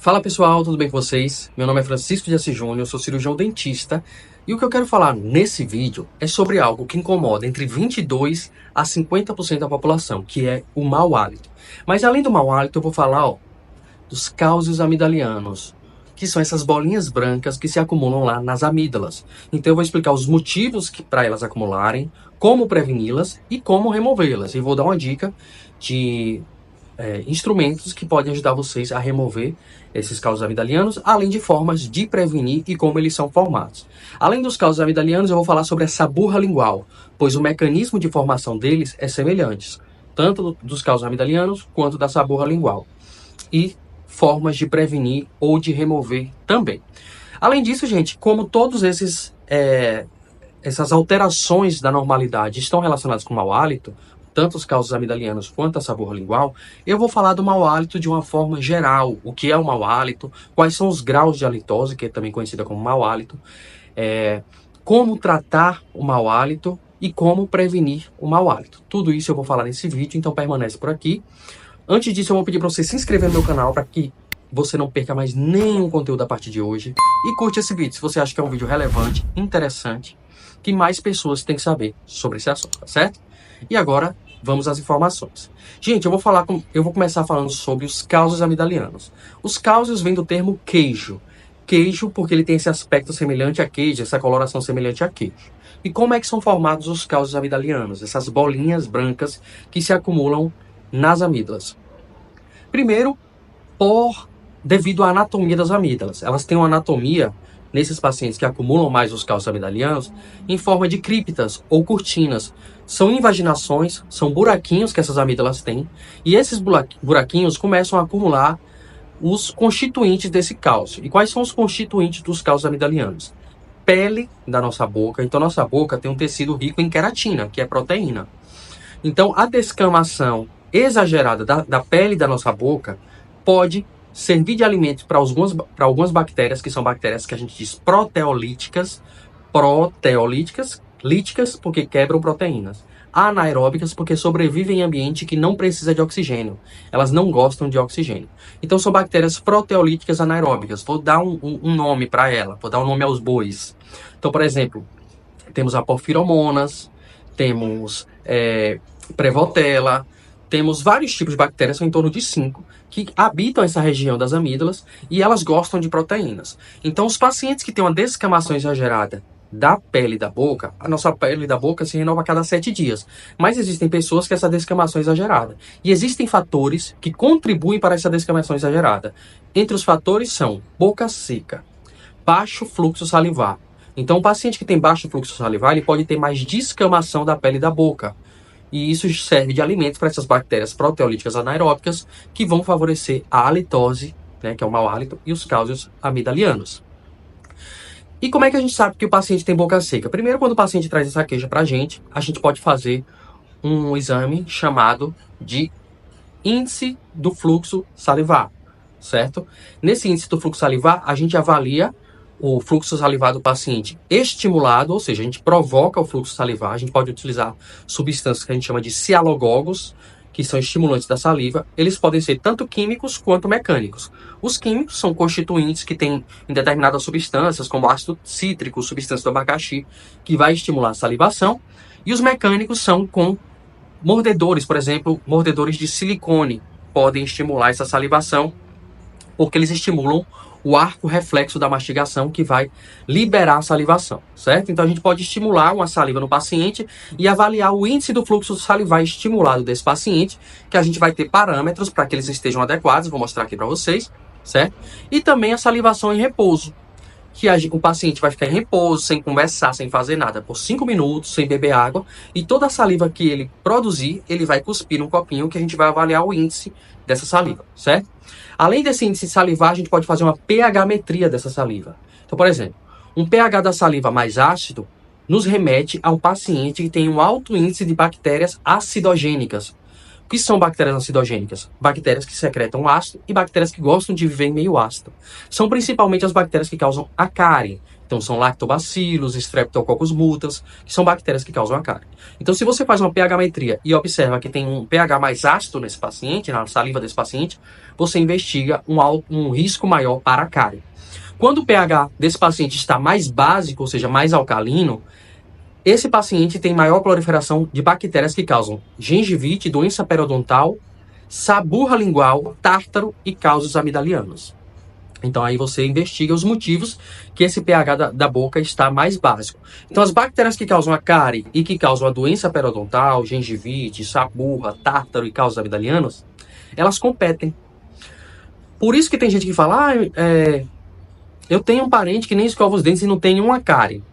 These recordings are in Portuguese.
Fala pessoal, tudo bem com vocês? Meu nome é Francisco de Assis Júnior, sou cirurgião dentista e o que eu quero falar nesse vídeo é sobre algo que incomoda entre 22 a 50% da população, que é o mau hálito. Mas além do mau hálito, eu vou falar dos causos amidalianos, que são essas bolinhas brancas que se acumulam lá nas amígdalas. Então eu vou explicar os motivos para elas acumularem, como preveni-las e como removê-las. E vou dar uma dica de instrumentos que podem ajudar vocês a remover esses causos amidalianos, além de formas de prevenir e como eles são formados. Além dos causos amidalianos, eu vou falar sobre essa burra lingual, pois o mecanismo de formação deles é semelhante, tanto dos causos amidalianos quanto da saburra lingual. E formas de prevenir ou de remover também. Além disso, gente, como todos essas alterações da normalidade estão relacionadas com o mau hálito, tanto os causos amidalianos quanto a saburra lingual, eu vou falar do mau hálito de uma forma geral. O que é o mau hálito, quais são os graus de halitose, que é também conhecida como mau hálito, como tratar o mau hálito e como prevenir o mau hálito. Tudo isso eu vou falar nesse vídeo, então permanece por aqui. Antes disso, eu vou pedir para você se inscrever no meu canal para que você não perca mais nenhum conteúdo a partir de hoje. E curte esse vídeo se você acha que é um vídeo relevante, interessante, que mais pessoas têm que saber sobre esse assunto, tá certo? E agora, vamos às informações. Gente, eu vou começar falando sobre os causos amidalianos. Os causos vêm do termo queijo. Queijo porque ele tem esse aspecto semelhante a queijo, essa coloração semelhante a queijo. E como é que são formados os causos amidalianos? Essas bolinhas brancas que se acumulam nas amígdalas. Primeiro, devido à anatomia das amígdalas. Elas têm uma anatomia, nesses pacientes que acumulam mais os causos amidalianos, em forma de criptas ou cortinas. São invaginações, são buraquinhos que essas amígdalas têm, e esses buraquinhos começam a acumular os constituintes desse cálcio. E quais são os constituintes dos causos amidalianos? Pele da nossa boca. Então, nossa boca tem um tecido rico em queratina, que é proteína. Então, a descamação exagerada da pele da nossa boca pode servir de alimento para algumas bactérias, que são bactérias que a gente diz proteolíticas, líticas porque quebram proteínas, anaeróbicas porque sobrevivem em ambiente que não precisa de oxigênio, elas não gostam de oxigênio. Então são bactérias proteolíticas anaeróbicas. Vou dar um nome para ela, vou dar um nome aos bois. Então, por exemplo, temos a porfiromonas, temos Prevotella, temos vários tipos de bactérias, são em torno de 5, que habitam essa região das amígdalas e elas gostam de proteínas. Então, os pacientes que têm uma descamação exagerada da pele da boca, a nossa pele da boca se renova a cada 7 dias. Mas existem pessoas que essa descamação é exagerada. E existem fatores que contribuem para essa descamação exagerada. Entre os fatores são boca seca, baixo fluxo salivar. Então, o paciente que tem baixo fluxo salivar, ele pode ter mais descamação da pele da boca. E isso serve de alimento para essas bactérias proteolíticas anaeróbicas que vão favorecer a halitose, né, que é o mau hálito, e os causos amidalianos. E como é que a gente sabe que o paciente tem boca seca? Primeiro, quando o paciente traz essa queixa para a gente pode fazer um exame chamado de índice do fluxo salivar, certo? Nesse índice do fluxo salivar, a gente avalia o fluxo salivar do paciente estimulado, ou seja, a gente provoca o fluxo salivar, a gente pode utilizar substâncias que a gente chama de cialogogos, que são estimulantes da saliva. Eles podem ser tanto químicos quanto mecânicos. Os químicos são constituintes que têm em determinadas substâncias, como ácido cítrico, substância do abacaxi, que vai estimular a salivação, e os mecânicos são com mordedores, por exemplo, mordedores de silicone, podem estimular essa salivação, porque eles estimulam o arco reflexo da mastigação que vai liberar a salivação, certo? Então a gente pode estimular uma saliva no paciente e avaliar o índice do fluxo salivar estimulado desse paciente, que a gente vai ter parâmetros para que eles estejam adequados, vou mostrar aqui para vocês, certo? E também a salivação em repouso, que o paciente vai ficar em repouso, sem conversar, sem fazer nada, por 5 minutos, sem beber água, e toda a saliva que ele produzir, ele vai cuspir num copinho que a gente vai avaliar o índice dessa saliva, certo? Além desse índice salivar, a gente pode fazer uma pH-metria dessa saliva. Então, por exemplo, um pH da saliva mais ácido nos remete ao paciente que tem um alto índice de bactérias acidogênicas. O que são bactérias acidogênicas? Bactérias que secretam ácido e bactérias que gostam de viver em meio ácido. São principalmente as bactérias que causam a cárie. Então são lactobacilos, streptococcus mutans, que são bactérias que causam a cárie. Então se você faz uma pH-metria e observa que tem um pH mais ácido nesse paciente, na saliva desse paciente, você investiga um risco maior para a cárie. Quando o pH desse paciente está mais básico, ou seja, mais alcalino, esse paciente tem maior proliferação de bactérias que causam gengivite, doença periodontal, saburra lingual, tártaro e causos amidalianos. Então aí você investiga os motivos que esse pH da boca está mais básico. Então as bactérias que causam a cárie e que causam a doença periodontal, gengivite, saburra, tártaro e causos amidalianos, elas competem. Por isso que tem gente que fala, eu tenho um parente que nem escova os dentes e não tem uma cárie.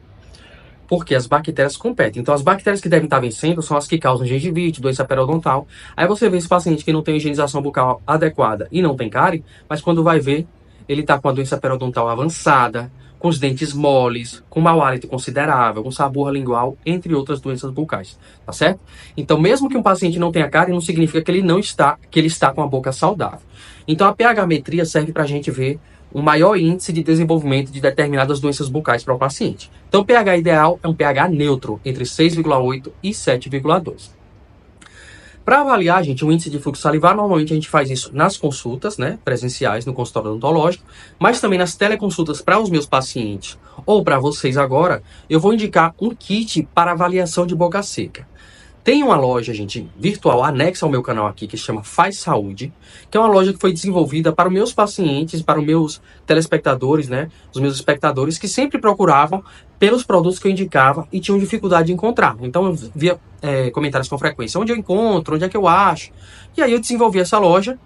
Porque as bactérias competem. Então, as bactérias que devem estar vencendo são as que causam gengivite, doença periodontal. Aí você vê esse paciente que não tem higienização bucal adequada e não tem cárie, mas quando vai ver, ele está com a doença periodontal avançada, com os dentes moles, com mau hálito considerável, com saburra lingual, entre outras doenças bucais, tá certo? Então, mesmo que um paciente não tenha cárie, não significa que ele está com a boca saudável. Então, a pH-metria serve para a gente ver um maior índice de desenvolvimento de determinadas doenças bucais para o paciente. Então, o pH ideal é um pH neutro, entre 6,8 e 7,2. Para avaliar, gente, o índice de fluxo salivar, normalmente a gente faz isso nas consultas, né, presenciais, no consultório odontológico, mas também nas teleconsultas para os meus pacientes, ou para vocês agora, eu vou indicar um kit para avaliação de boca seca. Tem uma loja, gente, virtual anexa ao meu canal aqui, que se chama Faz Saúde, que é uma loja que foi desenvolvida para os meus pacientes, para os meus telespectadores, né? Os meus espectadores que sempre procuravam pelos produtos que eu indicava e tinham dificuldade de encontrar. Então eu via comentários com frequência, onde eu encontro, onde é que eu acho. E aí eu desenvolvi essa loja,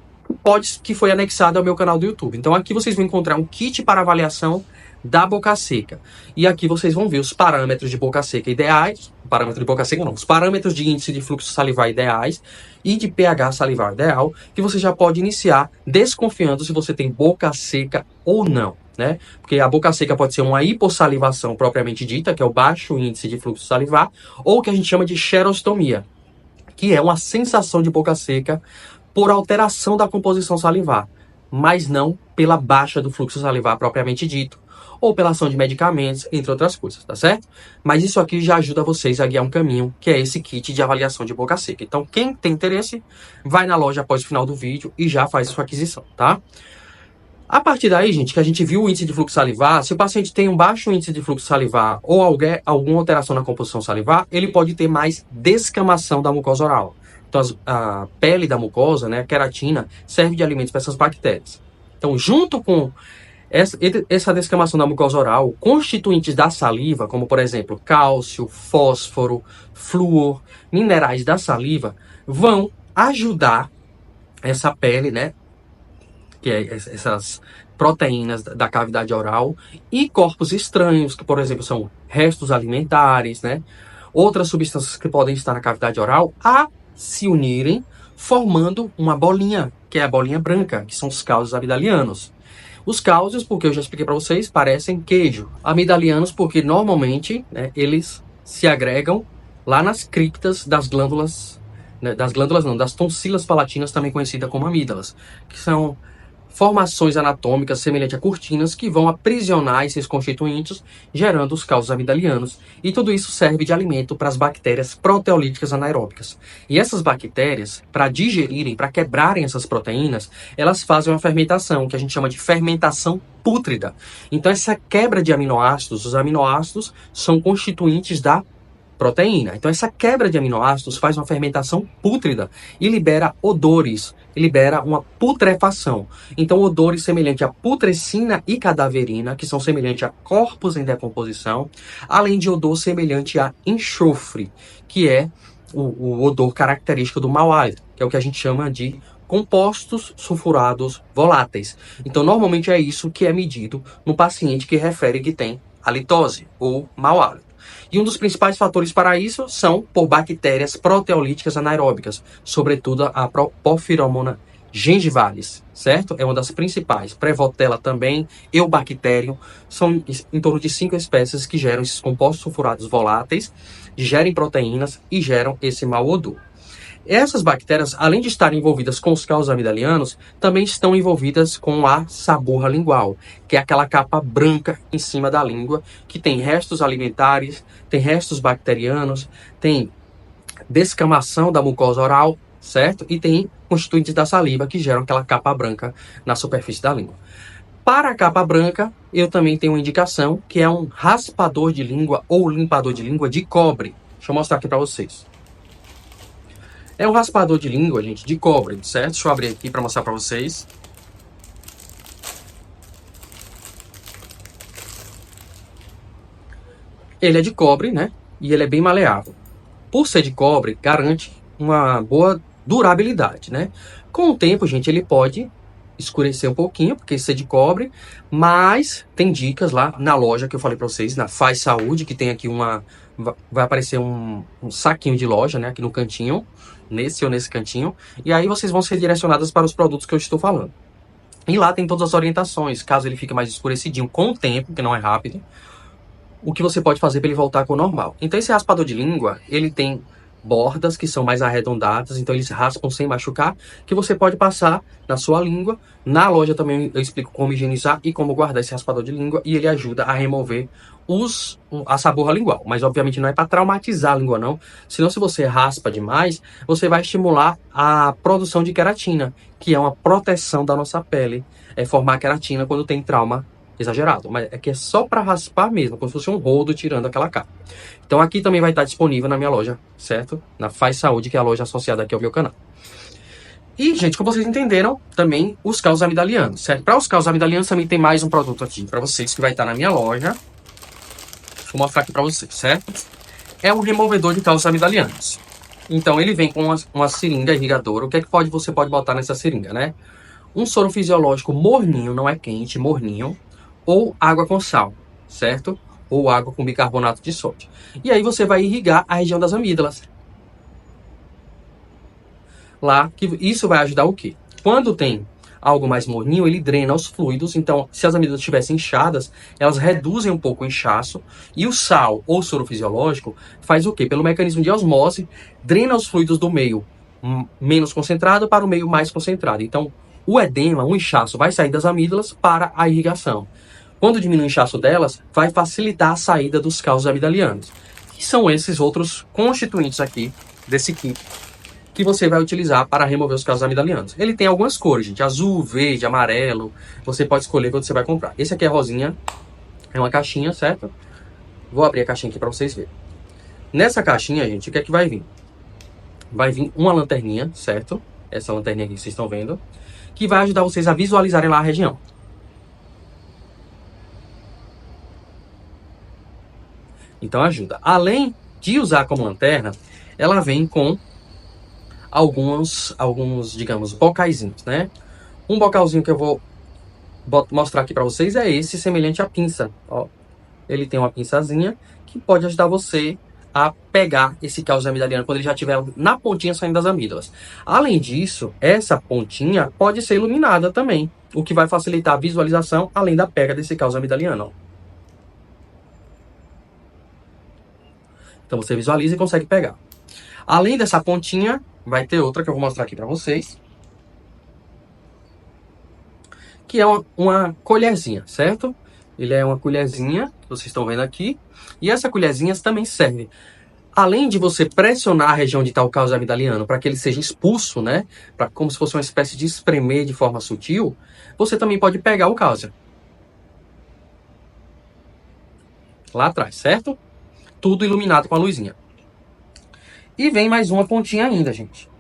que foi anexada ao meu canal do YouTube. Então aqui vocês vão encontrar um kit para avaliação da boca seca. E aqui vocês vão ver os parâmetros de boca seca ideais, parâmetro de boca seca não, os parâmetros de índice de fluxo salivar ideais e de pH salivar ideal, que você já pode iniciar desconfiando se você tem boca seca ou não, né? Porque a boca seca pode ser uma hipossalivação propriamente dita, que é o baixo índice de fluxo salivar, ou o que a gente chama de xerostomia, que é uma sensação de boca seca por alteração da composição salivar, mas não pela baixa do fluxo salivar propriamente dito, ou pela ação de medicamentos, entre outras coisas, tá certo? Mas isso aqui já ajuda vocês a guiar um caminho, que é esse kit de avaliação de boca seca. Então, quem tem interesse, vai na loja após o final do vídeo e já faz sua aquisição, tá? A partir daí, gente, que a gente viu o índice de fluxo salivar, se o paciente tem um baixo índice de fluxo salivar ou alguma alteração na composição salivar, ele pode ter mais descamação da mucosa oral. Então, a pele da mucosa, né, a queratina, serve de alimento para essas bactérias. Então, junto com essa descamação da mucosa oral, constituintes da saliva, como por exemplo cálcio, fósforo, flúor, minerais da saliva, vão ajudar essa pele, né, que é essas proteínas da cavidade oral e corpos estranhos, que por exemplo são restos alimentares, né, outras substâncias que podem estar na cavidade oral, a se unirem, formando uma bolinha, que é a bolinha branca, que são os causos amidalianos. Os cáuseos, porque eu já expliquei para vocês, parecem queijo. Amidalianos, porque normalmente, né, eles se agregam lá nas criptas das glândulas, né, das tonsilas palatinas, também conhecidas como amígdalas, que são formações anatômicas semelhantes a cortinas que vão aprisionar esses constituintes, gerando os causos amidalianos. E tudo isso serve de alimento para as bactérias proteolíticas anaeróbicas. E essas bactérias, para digerirem, para quebrarem essas proteínas, elas fazem uma fermentação, que a gente chama de fermentação pútrida. Então, essa quebra de aminoácidos, os aminoácidos são constituintes da proteína. Então, essa quebra de aminoácidos faz uma fermentação pútrida e libera odores, e libera uma putrefação. Então, odores semelhantes a putrescina e cadaverina, que são semelhantes a corpos em decomposição, além de odor semelhante a enxofre, que é o odor característico do mau hálito, que é o que a gente chama de compostos sulfurados voláteis. Então, normalmente é isso que é medido no paciente que refere que tem halitose ou mau hálito. E um dos principais fatores para isso são por bactérias proteolíticas anaeróbicas, sobretudo a Porphyromonas gingivalis, certo? É uma das principais. Prevotella também, Eubacterium, são em torno de 5 espécies que geram esses compostos sulfurados voláteis, gerem proteínas e geram esse mau odor. Essas bactérias, além de estarem envolvidas com os calos amidalianos, também estão envolvidas com a saburra lingual, que é aquela capa branca em cima da língua, que tem restos alimentares, tem restos bacterianos, tem descamação da mucosa oral, certo? E tem constituintes da saliva que geram aquela capa branca na superfície da língua. Para a capa branca, eu também tenho uma indicação, que é um raspador de língua ou limpador de língua de cobre. Deixa eu mostrar aqui para vocês. É um raspador de língua, gente, de cobre, certo? Deixa eu abrir aqui para mostrar para vocês. Ele é de cobre, né? E ele é bem maleável. Por ser de cobre, garante uma boa durabilidade, né? Com o tempo, gente, ele pode escurecer um pouquinho, porque isso é de cobre, mas tem dicas lá na loja que eu falei para vocês, na Faz Saúde, que tem aqui vai aparecer um saquinho de loja, né? Aqui no cantinho, nesse ou nesse cantinho, e aí vocês vão ser direcionadas para os produtos que eu estou falando. E lá tem todas as orientações, caso ele fique mais escurecidinho com o tempo, que não é rápido, o que você pode fazer para ele voltar com o normal. Então esse raspador de língua, ele tem bordas que são mais arredondadas, então eles raspam sem machucar, que você pode passar na sua língua. Na loja também eu explico como higienizar e como guardar esse raspador de língua, e ele ajuda a remover a saburra lingual. Mas obviamente não é para traumatizar a língua não, senão se você raspa demais, você vai estimular a produção de queratina, que é uma proteção da nossa pele, é formar queratina quando tem trauma exagerado, mas é que é só para raspar mesmo, como se fosse um rodo tirando aquela capa. Então aqui também vai estar disponível na minha loja, certo? Na Faz Saúde, que é a loja associada aqui ao meu canal. E, gente, como vocês entenderam, também os calos amidalianos, certo? Para os calos amidalianos também tem mais um produto aqui para vocês, que vai estar na minha loja. Deixa eu mostrar aqui para vocês, certo? É um removedor de calos amidalianos. Então ele vem com uma seringa irrigadora. O que é que você pode botar nessa seringa, né? Um soro fisiológico morninho, não é quente, morninho, ou água com sal, certo? Ou água com bicarbonato de sódio. E aí você vai irrigar a região das amígdalas. Lá, que isso vai ajudar o quê? Quando tem algo mais morninho, ele drena os fluidos. Então, se as amígdalas estivessem inchadas, elas reduzem um pouco o inchaço. E o sal, ou soro fisiológico, faz o quê? Pelo mecanismo de osmose, drena os fluidos do meio menos concentrado para o meio mais concentrado. Então, o edema, o inchaço, vai sair das amígdalas para a irrigação. Quando diminui o inchaço delas, vai facilitar a saída dos calos amidalianos. Que são esses outros constituintes aqui desse kit que você vai utilizar para remover os calos amidalianos. Ele tem algumas cores, gente. Azul, verde, amarelo. Você pode escolher quando você vai comprar. Esse aqui é rosinha. É uma caixinha, certo? Vou abrir a caixinha aqui para vocês verem. Nessa caixinha, gente, o que é que vai vir? Vai vir uma lanterninha, certo? Essa lanterninha aqui que vocês estão vendo. Que vai ajudar vocês a visualizarem lá a região. Então ajuda. Além de usar como lanterna, ela vem com alguns, digamos, bocaizinhos, né? Um bocalzinho que eu vou mostrar aqui para vocês é esse, semelhante à pinça. Ó, ele tem uma pinçazinha que pode ajudar você a pegar esse calos amidaliano quando ele já estiver na pontinha saindo das amígdalas. Além disso, essa pontinha pode ser iluminada também, o que vai facilitar a visualização, além da pega desse calos amidaliano. Ó. Então você visualiza e consegue pegar. Além dessa pontinha, vai ter outra que eu vou mostrar aqui para vocês. Que é uma colherzinha, certo? Ele é uma colherzinha, que vocês estão vendo aqui. E essa colherzinha também serve, além de você pressionar a região de tal calos amidaliano para que ele seja expulso, né? Como se fosse uma espécie de espremer de forma sutil, você também pode pegar o cálcio. Lá atrás, certo? Tudo iluminado com a luzinha. E vem mais uma pontinha ainda, gente.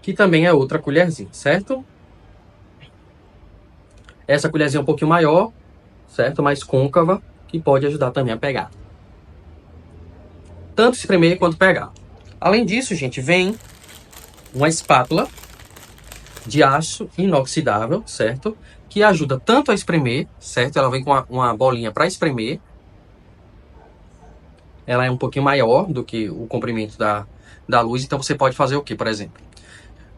Que também é outra colherzinha, certo? Essa colherzinha é um pouquinho maior, certo? Mais côncava, que pode ajudar também a pegar. Tanto espremer quanto pegar. Além disso, gente, vem uma espátula de aço inoxidável, certo? Que ajuda tanto a espremer, certo? Ela vem com uma bolinha para espremer. Ela é um pouquinho maior do que o comprimento da luz, então você pode fazer o que, por exemplo?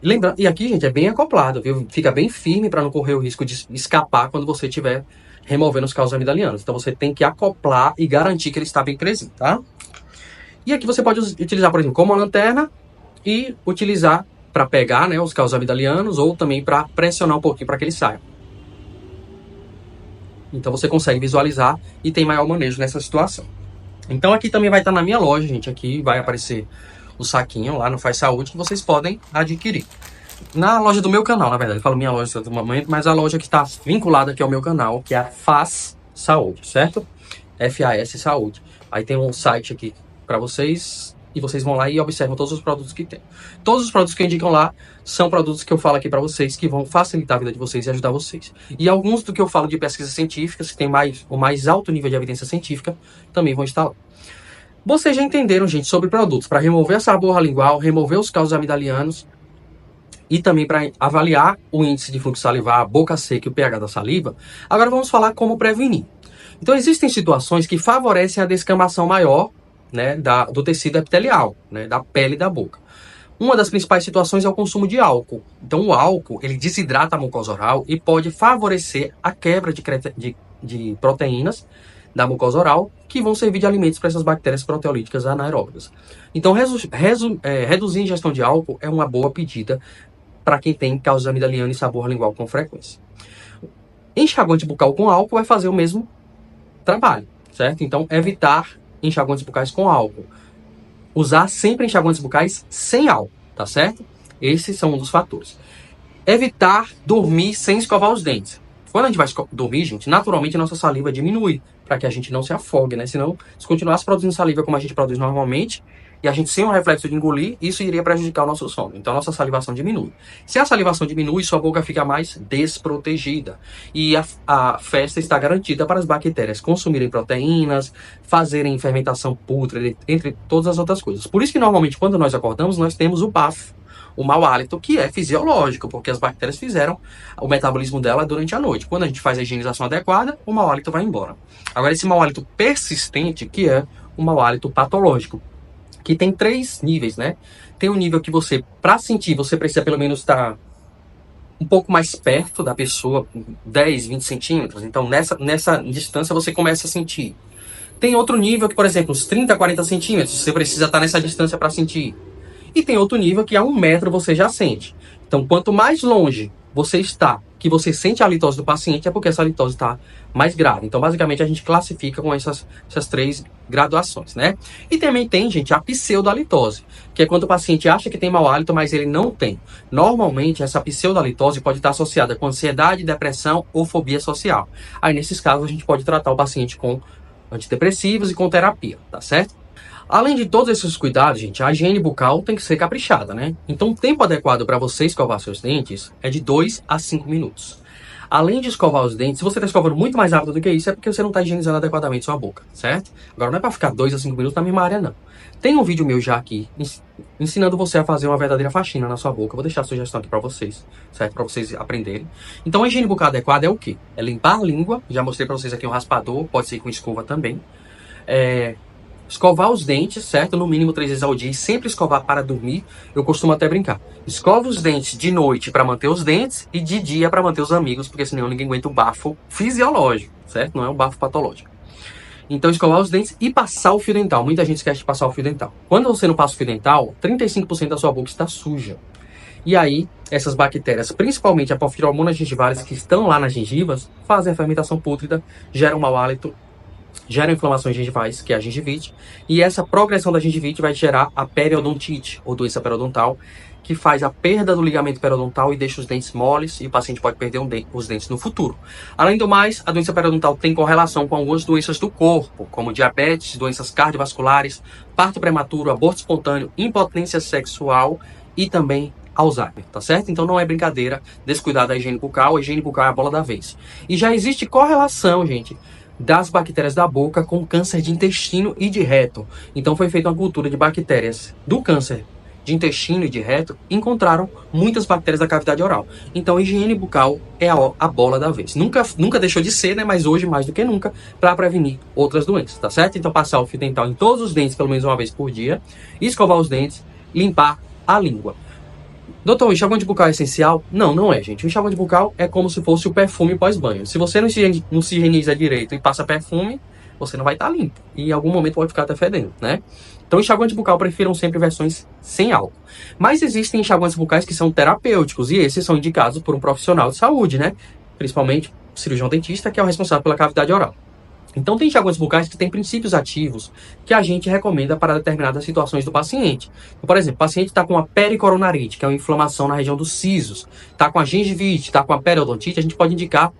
Lembrando, e aqui, gente, é bem acoplado, viu? Fica bem firme para não correr o risco de escapar quando você estiver removendo os calos amidalianos. Então você tem que acoplar e garantir que ele está bem presinho, tá? E aqui você pode utilizar, por exemplo, como uma lanterna e utilizar para pegar, né, os calos amidalianos ou também para pressionar um pouquinho para que eles saiam. Então você consegue visualizar e tem maior manejo nessa situação. Então aqui também vai estar na minha loja, gente. Aqui vai aparecer o saquinho lá no Faz Saúde que vocês podem adquirir. Na loja do meu canal, na verdade. Eu falo minha loja do momento, mas a loja que está vinculada aqui ao meu canal, que é a Faz Saúde, certo? FAS Saúde. Aí tem um site aqui para vocês e vocês vão lá e observam todos os produtos que tem. Todos os produtos que indicam lá são produtos que eu falo aqui para vocês que vão facilitar a vida de vocês e ajudar vocês. E alguns do que eu falo de pesquisas científicas, que tem o mais alto nível de evidência científica, também vão estar lá. Vocês já entenderam, gente, sobre produtos para remover essa borra lingual, remover os calos amidalianos e também para avaliar o índice de fluxo salivar, a boca seca e o pH da saliva. Agora vamos falar como prevenir. Então existem situações que favorecem a descamação maior, né, do tecido epitelial, né, da pele da boca. Uma das principais situações é o consumo de álcool. Então o álcool, ele desidrata a mucosa oral e pode favorecer a quebra de proteínas da mucosa oral, que vão servir de alimentos para essas bactérias proteolíticas anaeróbicas. Então reduzir a ingestão de álcool é uma boa pedida para quem tem causa amidaliana e sabor lingual com frequência. Enxaguante bucal com álcool vai fazer o mesmo trabalho, certo? Então evitar enxaguantes bucais com álcool. Usar sempre enxaguantes bucais sem álcool, tá certo? Esses são um dos fatores. Evitar dormir sem escovar os dentes. Quando a gente vai dormir, gente, naturalmente a nossa saliva diminui, para que a gente não se afogue, né? Senão, se continuasse produzindo saliva como a gente produz normalmente, e a gente sem um reflexo de engolir, isso iria prejudicar o nosso sono. Então a nossa salivação diminui. Se a salivação diminui, sua boca fica mais desprotegida. E a festa está garantida para as bactérias consumirem proteínas, fazerem fermentação pútrida, entre todas as outras coisas. Por isso que normalmente quando nós acordamos, nós temos o bafo, o mau hálito, que é fisiológico, porque as bactérias fizeram o metabolismo dela durante a noite. Quando a gente faz a higienização adequada, o mau hálito vai embora. Agora esse mau hálito persistente, que é o mau hálito patológico, que tem 3 níveis, né? Tem um nível que você, para sentir, você precisa pelo menos estar um pouco mais perto da pessoa, 10, 20 centímetros. Então, nessa distância, você começa a sentir. Tem outro nível que, por exemplo, uns 30, 40 centímetros, você precisa estar nessa distância para sentir. E tem outro nível que a 1 metro você já sente. Então, quanto mais longe você está, que você sente a halitose do paciente, é porque essa halitose está mais grave. Então, basicamente, a gente classifica com essas 3 graduações, né? E também tem, gente, a pseudohalitose, que é quando o paciente acha que tem mau hálito, mas ele não tem. Normalmente, essa pseudohalitose pode estar associada com ansiedade, depressão ou fobia social. Aí, nesses casos, a gente pode tratar o paciente com antidepressivos e com terapia, tá certo? Além de todos esses cuidados, gente, a higiene bucal tem que ser caprichada, né? Então, o tempo adequado para você escovar seus dentes é de 2 a 5 minutos. Além de escovar os dentes, se você está escovando muito mais rápido do que isso, é porque você não está higienizando adequadamente sua boca, certo? Agora, não é para ficar 2 a 5 minutos na mesma área, não. Tem um vídeo meu já aqui ensinando você a fazer uma verdadeira faxina na sua boca. Eu vou deixar a sugestão aqui para vocês, certo? Para vocês aprenderem. Então, a higiene bucal adequada é o quê? É limpar a língua. Já mostrei para vocês aqui um raspador, pode ser com escova também. Escovar os dentes, certo? No mínimo 3 vezes ao dia e sempre escovar para dormir. Eu costumo até brincar. Escova os dentes de noite para manter os dentes e de dia para manter os amigos, porque senão ninguém aguenta o bafo fisiológico, certo? Não é um bafo patológico. Então, escovar os dentes e passar o fio dental. Muita gente esquece de passar o fio dental. Quando você não passa o fio dental, 35% da sua boca está suja. E aí, essas bactérias, principalmente a Porphyromonas gingivalis, que estão lá nas gengivas, fazem a fermentação pútrida, geram mau hálito, geram inflamações gengivais, que é a gengivite, e essa progressão da gengivite vai gerar a periodontite, ou doença periodontal, que faz a perda do ligamento periodontal e deixa os dentes moles, e o paciente pode perder os dentes no futuro. Além do mais, a doença periodontal tem correlação com algumas doenças do corpo, como diabetes, doenças cardiovasculares, parto prematuro, aborto espontâneo, impotência sexual e também Alzheimer, tá certo? Então não é brincadeira descuidar da higiene bucal, a higiene bucal é a bola da vez. E já existe correlação, gente, das bactérias da boca com câncer de intestino e de reto. Então foi feita uma cultura de bactérias do câncer de intestino e de reto, encontraram muitas bactérias da cavidade oral. Então a higiene bucal é a bola da vez. Nunca deixou de ser, né? Mas hoje mais do que nunca, para prevenir outras doenças, tá certo? Então passar o fio dental em todos os dentes pelo menos uma vez por dia, escovar os dentes, limpar a língua. Doutor, o enxaguante bucal é essencial? Não, não é, gente. O enxaguante bucal é como se fosse o perfume pós-banho. Se você não se higieniza direito e passa perfume, você não vai estar limpo. E em algum momento pode ficar até fedendo, né? Então, enxaguante bucal, prefiram sempre versões sem álcool. Mas existem enxaguantes bucais que são terapêuticos, e esses são indicados por um profissional de saúde, né? Principalmente o cirurgião dentista, que é o responsável pela cavidade oral. Então, tem enxaguantes bucais que têm princípios ativos que a gente recomenda para determinadas situações do paciente. Então, por exemplo, o paciente está com a pericoronarite, que é uma inflamação na região dos sisos, está com a gengivite, está com a periodontite, a gente pode indicar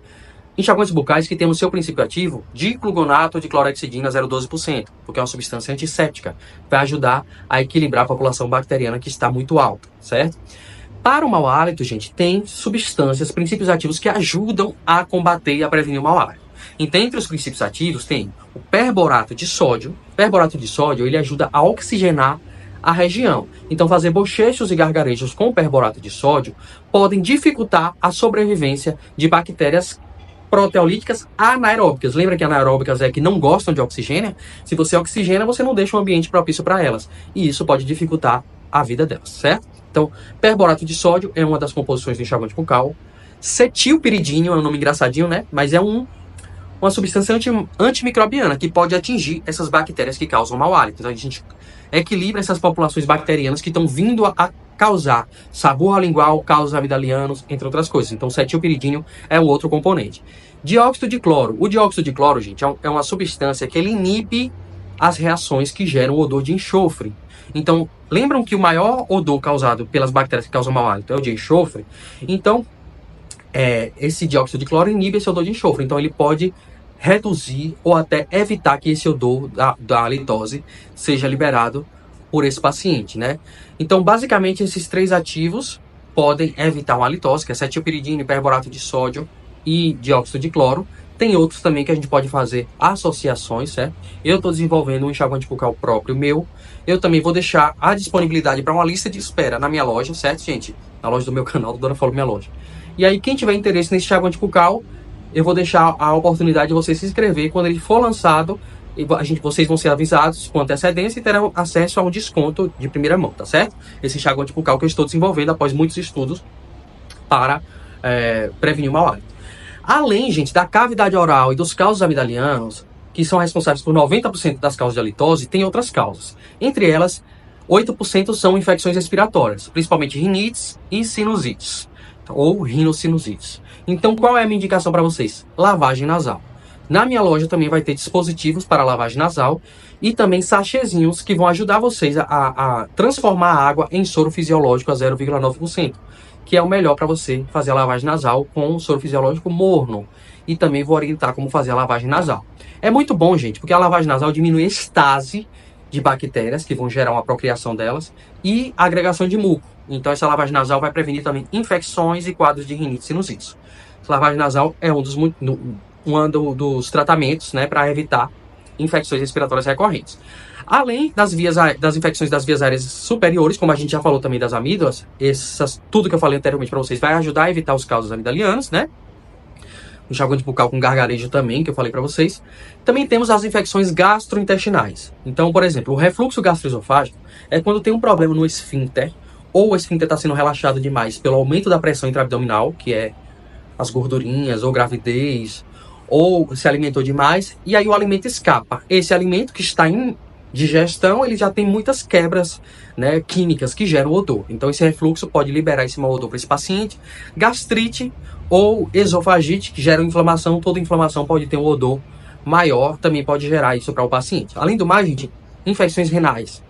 enxaguantes bucais que tem no seu princípio ativo diclugonato de clorexidina 0,12%, porque é uma substância antisséptica, vai ajudar a equilibrar a população bacteriana que está muito alta, certo? Para o mau hálito, gente, tem substâncias, princípios ativos que ajudam a combater e a prevenir o mau hálito. Então, entre os princípios ativos tem o perborato de sódio. O perborato de sódio, ele ajuda a oxigenar a região. Então, fazer bochechos e gargarejos com perborato de sódio podem dificultar a sobrevivência de bactérias proteolíticas anaeróbicas. Lembra que anaeróbicas é que não gostam de oxigênio? Se você oxigena, você não deixa um ambiente propício para elas. E isso pode dificultar a vida delas, certo? Então, perborato de sódio é uma das composições do enxaguante bucal. Cetilpiridínio é um nome engraçadinho, né? Mas é uma substância antimicrobiana que pode atingir essas bactérias que causam mau hálito. Então, a gente equilibra essas populações bacterianas que estão vindo a causar sabor lingual, causas amidalianos, entre outras coisas. Então, o cetilpiridínio é um outro componente. Dióxido de cloro. O dióxido de cloro, gente, é uma substância que ele inibe as reações que geram o odor de enxofre. Então, lembram que o maior odor causado pelas bactérias que causam mau hálito é o de enxofre? Então, esse dióxido de cloro inibe esse odor de enxofre. Então, ele pode reduzir ou até evitar que esse odor da halitose seja liberado por esse paciente, né? Então, basicamente, esses três ativos podem evitar uma halitose, que é cetilpiridina, perborato de sódio e dióxido de cloro. Tem outros também que a gente pode fazer associações, certo? Eu estou desenvolvendo um enxaguante bucal próprio meu. Eu também vou deixar a disponibilidade para uma lista de espera na minha loja, certo, gente? Na loja do meu canal, do Dona Falou Minha Loja. E aí, quem tiver interesse nesse enxaguante bucal, eu vou deixar a oportunidade de você se inscrever. Quando ele for lançado, vocês vão ser avisados com antecedência e terão acesso a um desconto de primeira mão, tá certo? Esse enxaguante bucal que eu estou desenvolvendo após muitos estudos para prevenir o mau hálito. Além, gente, da cavidade oral e dos causos amidalianos, que são responsáveis por 90% das causas de halitose, tem outras causas. Entre elas, 8% são infecções respiratórias, principalmente rinites e sinusites, ou rinossinusites. Então, qual é a minha indicação para vocês? Lavagem nasal. Na minha loja também vai ter dispositivos para lavagem nasal e também sachêzinhos que vão ajudar vocês a transformar a água em soro fisiológico a 0,9%, que é o melhor para você fazer a lavagem nasal com soro fisiológico morno. E também vou orientar como fazer a lavagem nasal. É muito bom, gente, porque a lavagem nasal diminui a estase de bactérias que vão gerar uma procriação delas e a agregação de muco. Então, essa lavagem nasal vai prevenir também infecções e quadros de rinite e sinusite. A lavagem nasal é um dos tratamentos, né, para evitar infecções respiratórias recorrentes. Além das infecções das vias aéreas superiores, como a gente já falou também das amígdalas, tudo que eu falei anteriormente para vocês vai ajudar a evitar os causos amidalianos, né? O enxaguante bucal com gargarejo também, que eu falei para vocês. Também temos as infecções gastrointestinais. Então, por exemplo, o refluxo gastroesofágico é quando tem um problema no esfíncter, ou o esfíncter está sendo relaxado demais pelo aumento da pressão intraabdominal, que é as gordurinhas, ou gravidez, ou se alimentou demais, e aí o alimento escapa. Esse alimento que está em digestão, ele já tem muitas quebras, né, químicas que geram odor. Então, esse refluxo pode liberar esse mau odor para esse paciente. Gastrite ou esofagite, que geram inflamação. Toda inflamação pode ter um odor maior, também pode gerar isso para o paciente. Além do mais, gente, infecções renais.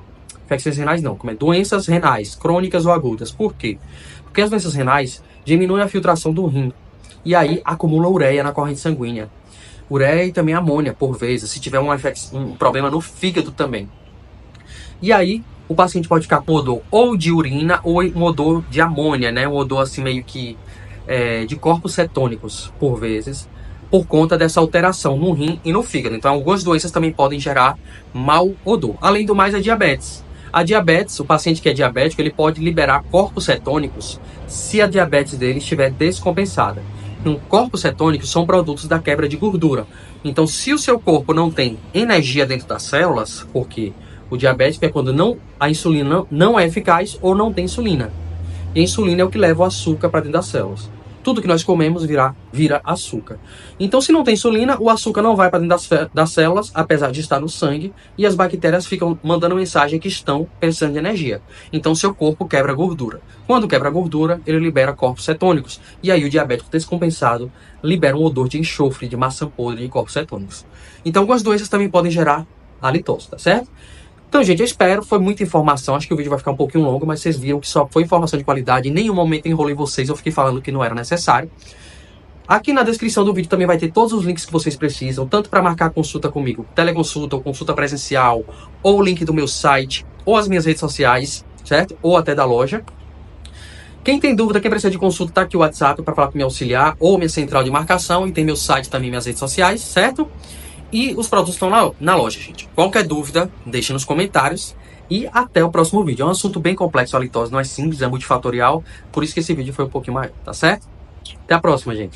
Infecções renais não, como doenças renais, crônicas ou agudas. Por quê? Porque as doenças renais diminuem a filtração do rim. E aí acumula ureia na corrente sanguínea. Ureia e também amônia, por vezes, se tiver um problema no fígado também. E aí, o paciente pode ficar com odor ou de urina ou um odor de amônia, né? Um odor assim meio que de corpos cetônicos, por vezes, por conta dessa alteração no rim e no fígado. Então, algumas doenças também podem gerar mau odor. Além do mais, a diabetes. A diabetes, o paciente que é diabético, ele pode liberar corpos cetônicos se a diabetes dele estiver descompensada. Corpos cetônicos são produtos da quebra de gordura. Então, se o seu corpo não tem energia dentro das células, porque o diabético é quando a insulina não é eficaz ou não tem insulina. E a insulina é o que leva o açúcar para dentro das células. tudo que nós comemos vira açúcar. Então, se não tem insulina, o açúcar não vai para dentro das células, apesar de estar no sangue, e as bactérias ficam mandando mensagem que estão precisando de energia. Então, seu corpo quebra gordura. Quando quebra gordura, ele libera corpos cetônicos. E aí, o diabético descompensado libera um odor de enxofre, de maçã podre e corpos cetônicos. Então, algumas doenças também podem gerar halitose, tá certo? Então, gente, eu espero, foi muita informação, acho que o vídeo vai ficar um pouquinho longo, mas vocês viram que só foi informação de qualidade, em nenhum momento enrolei vocês, eu fiquei falando que não era necessário. Aqui na descrição do vídeo também vai ter todos os links que vocês precisam, tanto para marcar consulta comigo, teleconsulta ou consulta presencial, ou o link do meu site, ou as minhas redes sociais, certo? Ou até da loja. Quem tem dúvida, quem precisa de consulta, tá aqui o WhatsApp para falar com me auxiliar, ou minha central de marcação, e tem meu site também, minhas redes sociais, certo? E os produtos estão na loja, gente. Qualquer dúvida, deixe nos comentários. E até o próximo vídeo. É um assunto bem complexo, a halitose não é simples, é multifatorial. Por isso que esse vídeo foi um pouquinho maior, tá certo? Até a próxima, gente.